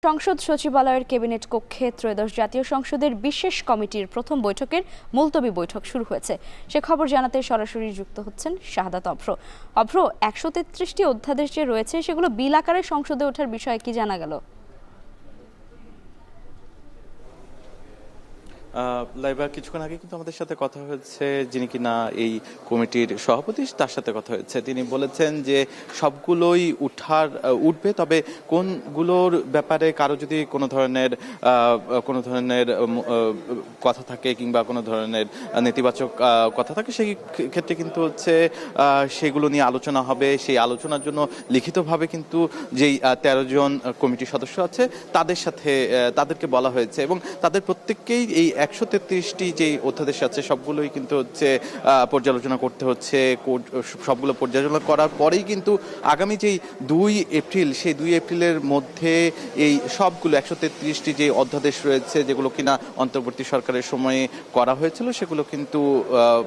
সংসদ সচিবালয়ের ক্যাবিনেট কক্ষে ত্রয়োদশ জাতীয় সংসদের বিশেষ কমিটির প্রথম বৈঠকের মুলতবি বৈঠক শুরু হয়েছে। সে খবর জানাতে সরাসরি যুক্ত হচ্ছেন শাহাদাত অভ্র। 133টি অধ্যাদেশ যে রয়েছে সেগুলো বিল আকারে সংসদে ওঠার বিষয়ে কি জানা গেল? লাইবা কিছুক্ষণ আগে কিন্তু আমাদের সাথে কথা হয়েছে, যিনি কিনা এই কমিটির সভাপতি, তার সাথে কথা হয়েছে। তিনি বলেছেন যে সবগুলোই উঠবে, তবে কোনগুলোর ব্যাপারে কারো যদি কোনো ধরনের কথা থাকে কিংবা কোনো ধরনের নেতিবাচক কথা থাকে, সেই ক্ষেত্রে কিন্তু সেগুলো নিয়ে আলোচনা হবে। সেই আলোচনার জন্য লিখিতভাবে কিন্তু যেই 13 জন কমিটির সদস্য আছে তাদেরকে বলা হয়েছে এবং তাদের প্রত্যেককেই এই 133টি যে অধ্যাদেশ আছে সবগুলোই কিন্তু পর্যালোচনা করতে হচ্ছে। সবগুলো পর্যালোচনা করার পরেই কিন্তু আগামী যেই 2 এপ্রিল, সেই 2 এপ্রিলের মধ্যে এই সবগুলো 133টি যে অধ্যাদেশ রয়েছে, যেগুলো কিনা অন্তর্বর্তী সরকারের সময়ে করা হয়েছিল, সেগুলো কিন্তু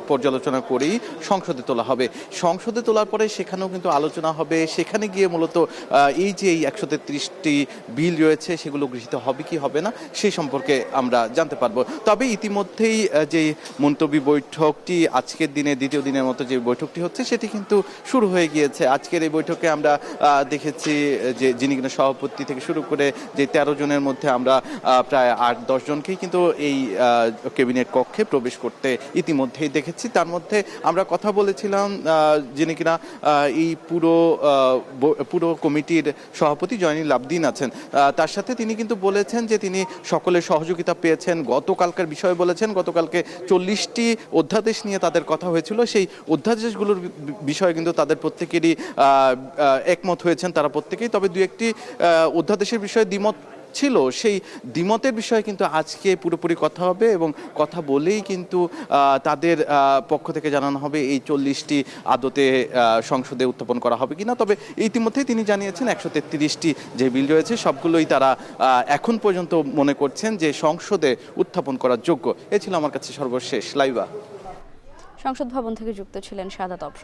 পর্যালোচনা করেই সংসদে তোলা হবে। সংসদে তোলার পরে সেখানেও কিন্তু আলোচনা হবে। সেখানে গিয়ে মূলত এই যে এই 133টি বিল রয়েছে সেগুলো গৃহীত হবে কি হবে না সেই সম্পর্কে আমরা জানতে পারবো। তবে ইতিমধ্যেই যে মুলতবি বৈঠকটি আজকের দিনে দ্বিতীয় দিনের মতো যে বৈঠকটি হচ্ছে সেটি কিন্তু শুরু হয়ে গিয়েছে। আজকের এই বৈঠকে আমরা দেখেছি যে যিনি কিনা সভাপতি থেকে শুরু করে যে 13 জনের মধ্যে আমরা প্রায় 8-10 জনকেই কিন্তু এই ক্যাবিনেট কক্ষে প্রবেশ করতে ইতিমধ্যেই দেখেছি। তার মধ্যে আমরা কথা বলেছিলাম যিনি কিনা এই পুরো কমিটির সভাপতি জয়নুল আবদিন আছেন, তার সাথে তিনি কিন্তু বলেছেন যে তিনি সকলের সহযোগিতা পেয়েছেন। গতকালকার বিষয়ে বলেছেন, গতকালকে 40টি অধ্যাদেশ নিয়ে তাদের কথা হয়েছিল। সেই অধ্যাদেশগুলোর বিষয়ে কিন্তু তাদের প্রত্যেকেরই একমত হয়েছেন তারা প্রত্যেকেই। তবে 2-1টি অধ্যাদেশের বিষয়ে দ্বিমত ছিল, সেই দ্বিমতের বিষয়ে কিন্তু আজকে পুরোপুরি কথা হবে এবং কথা বলেই কিন্তু তাদের পক্ষ থেকে জানানো হবে এই 40টি আদতে সংসদে উত্থাপন করা হবে কিনা। তবে ইতিমধ্যেই তিনি জানিয়েছেন 133টি যে বিল রয়েছে সবগুলোই তারা এখন পর্যন্ত মনে করছেন যে সংসদে উত্থাপন করার যোগ্য। এ ছিল আমার কাছে সর্বশেষ লাইভা। সংসদ ভবন থেকে যুক্ত ছিলেন শাহাদাত অভ্র।